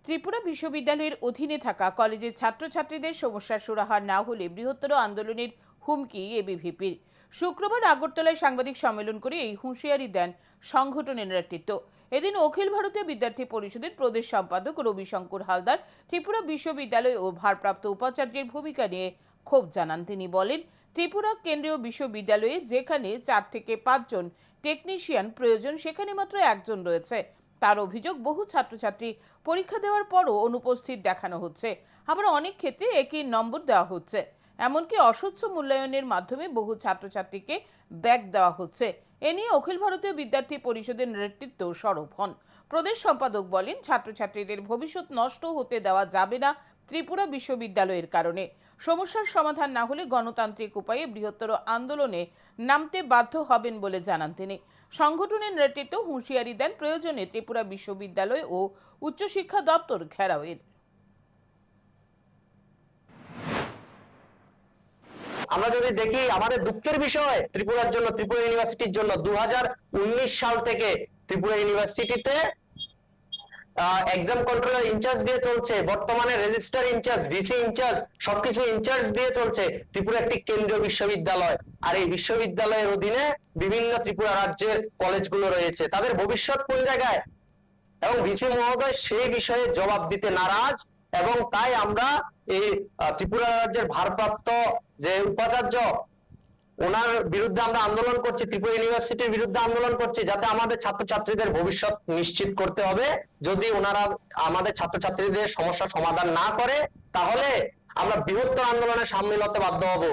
ত্রিপুরা বিশ্ববিদ্যালয়ের অধীনে থাকা কলেজের ছাত্রছাত্রীদের সমস্যার সুরাহা না হলে বৃহত্তর আন্দোলনের হুমকি এবিভিপির। শুক্রবার আগরতলায় সাংবাদিক সম্মেলন করে এই হুঁশিয়ারি দেন সংগঠনের নেতৃত্ব। এদিন অখিল ভারতীয় বিদ্যার্থী পরিষদের প্রদেশ সম্পাদক রবিশঙ্কর হালদার ত্রিপুরা বিশ্ববিদ্যালয় ও ভারপ্রাপ্ত উপাচার্যের ভূমিকা নিয়ে ক্ষোভ জানান। তিনি বলেন, ত্রিপুরা কেন্দ্রীয় বিশ্ববিদ্যালয়ে যেখানে 4 থেকে 5 জন টেকনিশিয়ান প্রয়োজন, সেখানে মাত্র একজন রয়েছে। তার অভিযোগ, বহু ছাত্রছাত্রী পরীক্ষা দেওয়ার পরও অনুপস্থিত দেখানো হচ্ছে। আবার অনেক ক্ষেত্রে একই নম্বর দেওয়া হচ্ছে। এমনকি অস্বচ্ছ মূল্যায়নের মাধ্যমে বহু ছাত্রছাত্রীকে ব্যাক দেওয়া হচ্ছে। এ নিয়ে অখিল ভারতীয় বিদ্যার্থী পরিষদের নেতৃত্ব সরব হন। প্রদেশ সম্পাদক বলেন, ছাত্রছাত্রীদের ভবিষ্যৎ নষ্ট হতে দেওয়া যাবে না ত্রিপুরা বিশ্ববিদ্যালয়ের কারণে। সমস্যার সমাধান না হলে গণতান্ত্রিক উপায়ে বৃহত্তর আন্দোলনে নামতে বাধ্য হবেন বলে জানান তিনি। সংগঠনের নেতৃত্ব হুঁশিয়ারি দেন প্রয়োজনে ত্রিপুরা বিশ্ববিদ্যালয় ও উচ্চশিক্ষা দপ্তর ঘেরাওয়ের। আমরা যদি দেখি, আমাদের দুঃখের বিষয় ত্রিপুরার জন্য, ত্রিপুরা ইউনিভার্সিটির জন্য 2019 সাল থেকে ত্রিপুরা ইউনিভার্সিটিতে এক্সাম কন্ট্রোলার ইনচার্জ দিয়ে চলছে, বর্তমানে রেজিস্ট্রার ইনচার্জ, ভিসি ইনচার্জ, সবকিছু ইনচার্জ দিয়ে চলছে। ত্রিপুরা একটি কেন্দ্রীয় বিশ্ববিদ্যালয়, আর এই বিশ্ববিদ্যালয়ের অধীনে বিভিন্ন ত্রিপুরা রাজ্যের কলেজগুলো রয়েছে। তাদের ভবিষ্যৎ কোন জায়গায়? এবং ভিসি মহোদয় সেই বিষয়ে জবাব দিতে নারাজ, এবং তাই আমরা এই ত্রিপুরা রাজ্যের ভারপ্রাপ্ত যে উপাচার্য, ওনার বিরুদ্ধে আমরা আন্দোলন করছি, ত্রিপুরা ইউনিভার্সিটির বিরুদ্ধে আন্দোলন করছি, যাতে আমাদের ছাত্রছাত্রীদের ভবিষ্যৎ নিশ্চিত করতে হবে। যদি ওনারা আমাদের ছাত্রছাত্রীদের সমস্যা সমাধান না করে, তাহলে আমরা বৃহত্তর আন্দোলনে সামিল হতে বাধ্য হব।